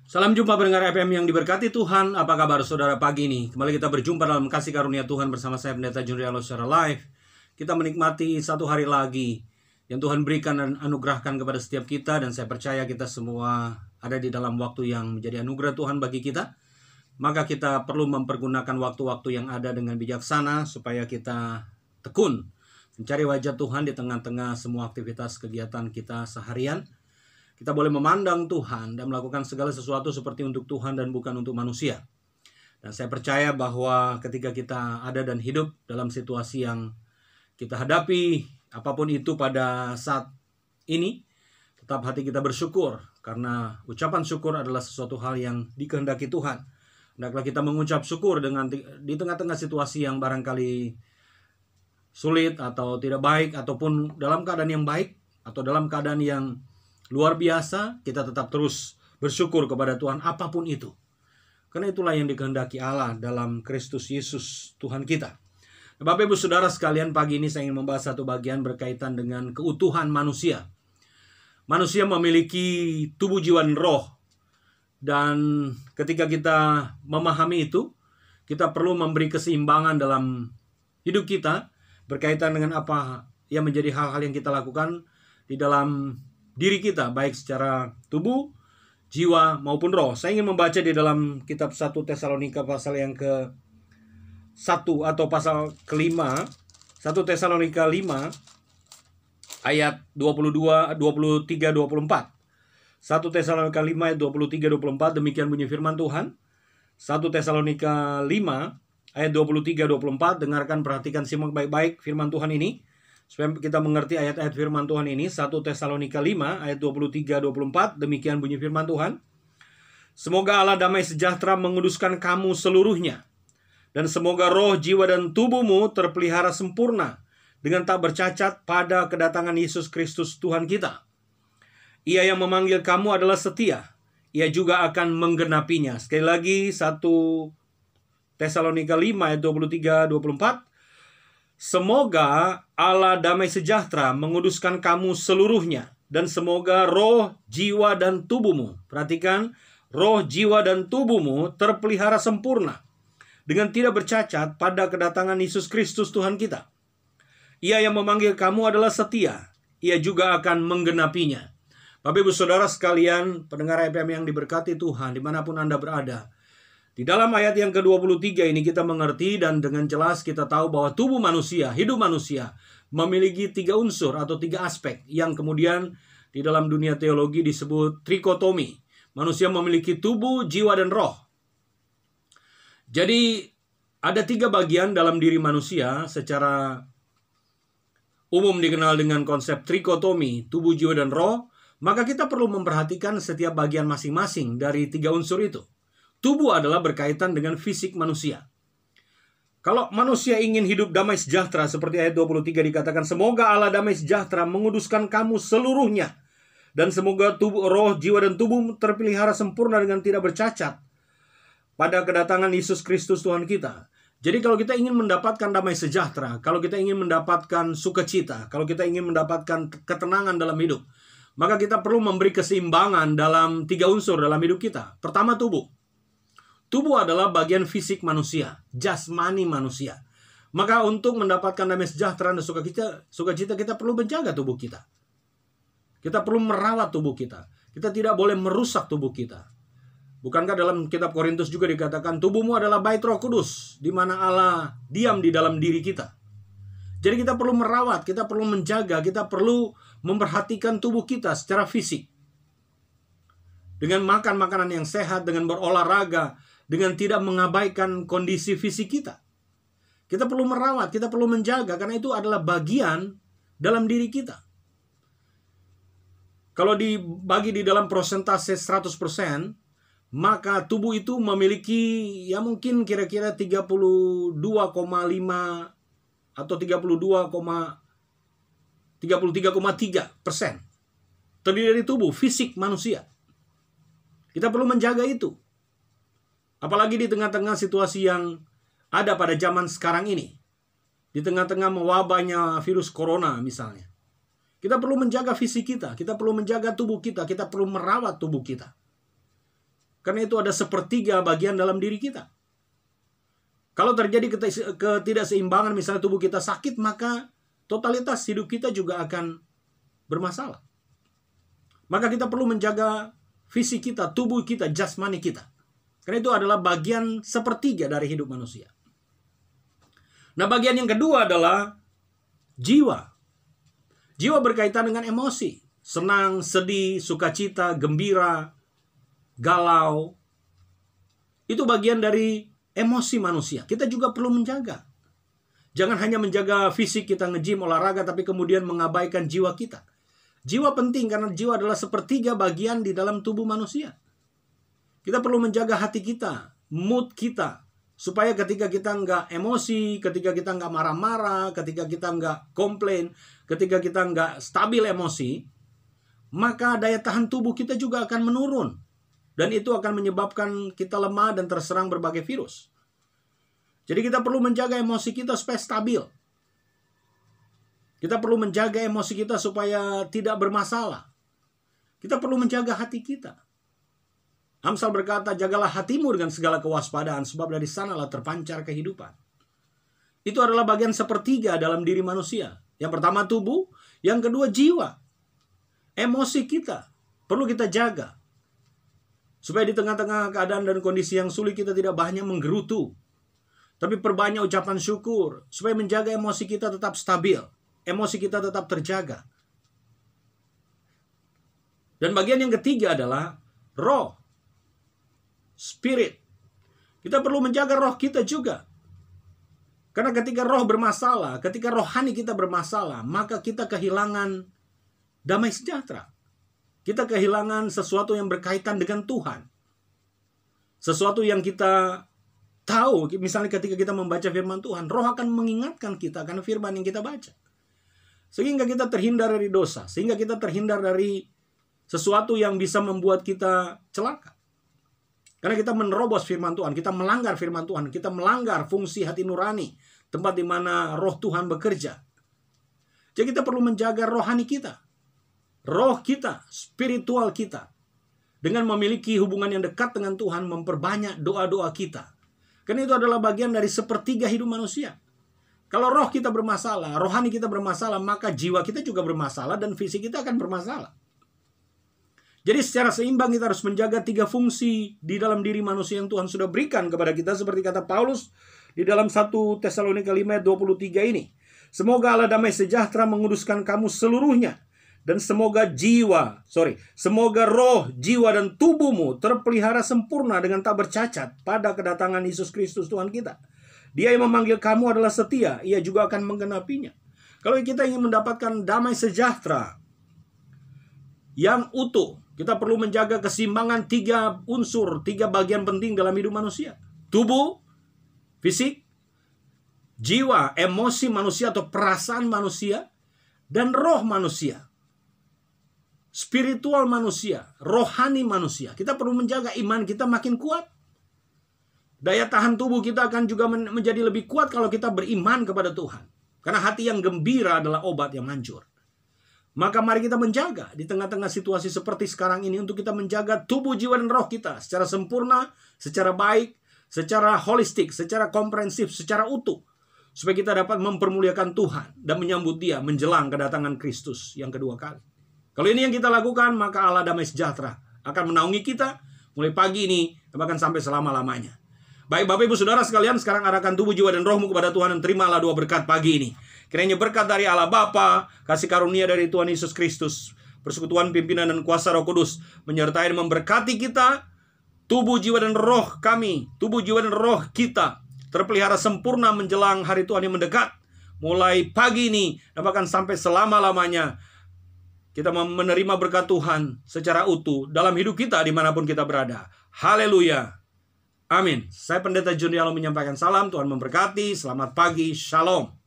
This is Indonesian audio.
Salam jumpa pendengar FM yang diberkati Tuhan. Apa kabar saudara pagi ini? Kembali kita berjumpa dalam kasih karunia Tuhan bersama saya Pendeta Junrialo secara live. Kita menikmati satu hari lagi yang Tuhan berikan dan anugerahkan kepada setiap kita. Dan saya percaya kita semua ada di dalam waktu yang menjadi anugerah Tuhan bagi kita. Maka kita perlu mempergunakan waktu-waktu yang ada dengan bijaksana supaya kita tekun mencari wajah Tuhan di tengah-tengah semua aktivitas kegiatan kita seharian. Kita boleh memandang Tuhan dan melakukan segala sesuatu seperti untuk Tuhan dan bukan untuk manusia. Dan saya percaya bahwa ketika kita ada dan hidup dalam situasi yang kita hadapi, apapun itu pada saat ini, tetap hati kita bersyukur. Karena ucapan syukur adalah sesuatu hal yang dikehendaki Tuhan. Hendaklah kita mengucap syukur di tengah-tengah situasi yang barangkali sulit atau tidak baik, ataupun dalam keadaan yang baik, atau dalam keadaan yang luar biasa, kita tetap terus bersyukur kepada Tuhan apapun itu. Karena itulah yang dikehendaki Allah dalam Kristus Yesus Tuhan kita. Bapak Ibu Saudara sekalian, pagi ini saya ingin membahas satu bagian berkaitan dengan keutuhan manusia. Manusia memiliki tubuh, jiwa, dan roh. Dan ketika kita memahami itu, kita perlu memberi keseimbangan dalam hidup kita berkaitan dengan apa yang menjadi hal-hal yang kita lakukan di dalam diri kita, baik secara tubuh, jiwa, maupun roh. Saya ingin membaca di dalam kitab 1 Tesalonika pasal yang ke-1 atau pasal ke-5, 1 Tesalonika 5 ayat 22, 23, 24. 1 Tesalonika 5 ayat 23, 24, demikian bunyi firman Tuhan. 1 Tesalonika 5 ayat 23, 24, dengarkan, perhatikan, simak baik-baik firman Tuhan ini. Supaya kita mengerti ayat-ayat firman Tuhan ini. 1 Tesalonika 5 ayat 23-24. Demikian bunyi firman Tuhan. Semoga Allah damai sejahtera menguduskan kamu seluruhnya. Dan semoga roh, jiwa, dan tubuhmu terpelihara sempurna dengan tak bercacat pada kedatangan Yesus Kristus Tuhan kita. Ia yang memanggil kamu adalah setia. Ia juga akan menggenapinya. Sekali lagi 1 Tesalonika 5 ayat 23-24. Semoga Allah damai sejahtera menguduskan kamu seluruhnya. Dan semoga roh, jiwa, dan tubuhmu, perhatikan, roh, jiwa, dan tubuhmu terpelihara sempurna dengan tidak bercacat pada kedatangan Yesus Kristus Tuhan kita. Ia yang memanggil kamu adalah setia. Ia juga akan menggenapinya. Bapak Ibu Saudara sekalian, pendengar FM yang diberkati Tuhan dimanapun Anda berada, di dalam ayat yang ke-23 ini kita mengerti dan dengan jelas kita tahu bahwa tubuh manusia, hidup manusia memiliki 3 unsur atau 3 aspek yang kemudian di dalam dunia teologi disebut trikotomi. Manusia memiliki tubuh, jiwa, dan roh. Jadi ada 3 bagian dalam diri manusia secara umum dikenal dengan konsep trikotomi, tubuh, jiwa, dan roh. Maka kita perlu memperhatikan setiap bagian masing-masing dari 3 unsur itu. Tubuh adalah berkaitan dengan fisik manusia. Kalau manusia ingin hidup damai sejahtera, seperti ayat 23 dikatakan, semoga Allah damai sejahtera menguduskan kamu seluruhnya. Dan semoga tubuh, roh, jiwa, dan tubuh terpelihara sempurna dengan tidak bercacat pada kedatangan Yesus Kristus Tuhan kita. Jadi kalau kita ingin mendapatkan damai sejahtera, kalau kita ingin mendapatkan sukacita, kalau kita ingin mendapatkan ketenangan dalam hidup, maka kita perlu memberi keseimbangan dalam 3 unsur dalam hidup kita. Pertama, tubuh. Tubuh adalah bagian fisik manusia, jasmani manusia. Maka untuk mendapatkan damai sejahtera dan sukacita kita perlu menjaga tubuh kita. Kita perlu merawat tubuh kita. Kita tidak boleh merusak tubuh kita. Bukankah dalam kitab Korintus juga dikatakan tubuhmu adalah bait Roh Kudus, di mana Allah diam di dalam diri kita. Jadi kita perlu merawat, kita perlu menjaga, kita perlu memperhatikan tubuh kita secara fisik. Dengan makan makanan yang sehat, dengan berolahraga, dengan tidak mengabaikan kondisi fisik kita. Kita perlu merawat, kita perlu menjaga, karena itu adalah bagian dalam diri kita. Kalau dibagi di dalam persentase 100%, maka tubuh itu memiliki ya mungkin kira-kira 32,5 atau 33,3% terdiri dari tubuh, fisik manusia. Kita perlu menjaga itu. Apalagi di tengah-tengah situasi yang ada pada zaman sekarang ini. Di tengah-tengah mewabahnya virus corona misalnya. Kita perlu menjaga fisik kita. Kita perlu menjaga tubuh kita. Kita perlu merawat tubuh kita. Karena itu ada sepertiga bagian dalam diri kita. Kalau terjadi ketidakseimbangan, misalnya tubuh kita sakit, maka totalitas hidup kita juga akan bermasalah. Maka kita perlu menjaga fisik kita, tubuh kita, jasmani kita. Karena itu adalah bagian sepertiga dari hidup manusia. Nah, bagian yang kedua adalah jiwa. Jiwa berkaitan dengan emosi. Senang, sedih, sukacita, gembira, galau. Itu bagian dari emosi manusia. Kita juga perlu menjaga. Jangan hanya menjaga fisik kita nge-gym, olahraga, tapi kemudian mengabaikan jiwa kita. Jiwa penting karena jiwa adalah sepertiga bagian di dalam tubuh manusia. Kita perlu menjaga hati kita, mood kita. Supaya ketika kita nggak emosi, ketika kita nggak marah-marah, ketika kita nggak komplain, ketika kita nggak stabil emosi, maka daya tahan tubuh kita juga akan menurun. Dan itu akan menyebabkan kita lemah dan terserang berbagai virus. Jadi kita perlu menjaga emosi kita supaya stabil. Kita perlu menjaga emosi kita supaya tidak bermasalah. Kita perlu menjaga hati kita. Amsal berkata, jagalah hatimu dengan segala kewaspadaan, sebab dari sanalah terpancar kehidupan. Itu adalah bagian sepertiga dalam diri manusia. Yang pertama tubuh, yang kedua jiwa. Emosi kita perlu kita jaga. Supaya di tengah-tengah keadaan dan kondisi yang sulit kita tidak banyak menggerutu. Tapi perbanyak ucapan syukur. Supaya menjaga emosi kita tetap stabil. Emosi kita tetap terjaga. Dan bagian yang ketiga adalah roh. Spirit. Kita perlu menjaga roh kita juga. Karena ketika roh bermasalah, ketika rohani kita bermasalah, maka kita kehilangan damai sejahtera. Kita kehilangan sesuatu yang berkaitan dengan Tuhan. Sesuatu yang kita tahu, misalnya ketika kita membaca firman Tuhan, roh akan mengingatkan kita karena firman yang kita baca. Sehingga kita terhindar dari dosa. Sehingga kita terhindar dari sesuatu yang bisa membuat kita celaka. Karena kita menerobos firman Tuhan, kita melanggar firman Tuhan, kita melanggar fungsi hati nurani, tempat di mana roh Tuhan bekerja. Jadi kita perlu menjaga rohani kita. Roh kita, spiritual kita. Dengan memiliki hubungan yang dekat dengan Tuhan, memperbanyak doa-doa kita. Karena itu adalah bagian dari sepertiga hidup manusia. Kalau roh kita bermasalah, rohani kita bermasalah, maka jiwa kita juga bermasalah dan fisik kita akan bermasalah. Jadi secara seimbang kita harus menjaga tiga fungsi di dalam diri manusia yang Tuhan sudah berikan kepada kita. Seperti kata Paulus di dalam 1 Tesalonika 5 ayat 23 ini. Semoga Allah damai sejahtera menguduskan kamu seluruhnya. Dan semoga roh, jiwa, dan tubuhmu terpelihara sempurna dengan tak bercacat pada kedatangan Yesus Kristus Tuhan kita. Dia yang memanggil kamu adalah setia, ia juga akan menggenapinya. Kalau kita ingin mendapatkan damai sejahtera yang utuh, kita perlu menjaga keseimbangan tiga unsur, tiga bagian penting dalam hidup manusia. Tubuh, fisik, jiwa, emosi manusia atau perasaan manusia, dan roh manusia. Spiritual manusia, rohani manusia. Kita perlu menjaga iman kita makin kuat. Daya tahan tubuh kita akan juga menjadi lebih kuat kalau kita beriman kepada Tuhan. Karena hati yang gembira adalah obat yang manjur. Maka mari kita menjaga di tengah-tengah situasi seperti sekarang ini untuk kita menjaga tubuh, jiwa, dan roh kita secara sempurna, secara baik, secara holistik, secara komprehensif, secara utuh. Supaya kita dapat mempermuliakan Tuhan dan menyambut Dia menjelang kedatangan Kristus yang kedua kali. Kalau ini yang kita lakukan, maka Allah damai sejahtera akan menaungi kita mulai pagi ini bahkan sampai selama-lamanya. Baik Bapak Ibu Saudara sekalian, sekarang arahkan tubuh, jiwa, dan rohmu kepada Tuhan dan terimalah dua berkat pagi ini. Kiranya berkat dari Allah Bapa, kasih karunia dari Tuhan Yesus Kristus, persekutuan pimpinan dan kuasa Roh Kudus menyertai dan memberkati kita, tubuh, jiwa, dan roh kami, tubuh, jiwa, dan roh kita terpelihara sempurna menjelang hari Tuhan yang mendekat. Mulai pagi ini dan bahkan sampai selama-lamanya kita menerima berkat Tuhan secara utuh dalam hidup kita dimanapun kita berada. Haleluya. Amin. Saya Pendeta Junialo menyampaikan salam. Tuhan memberkati. Selamat pagi. Shalom.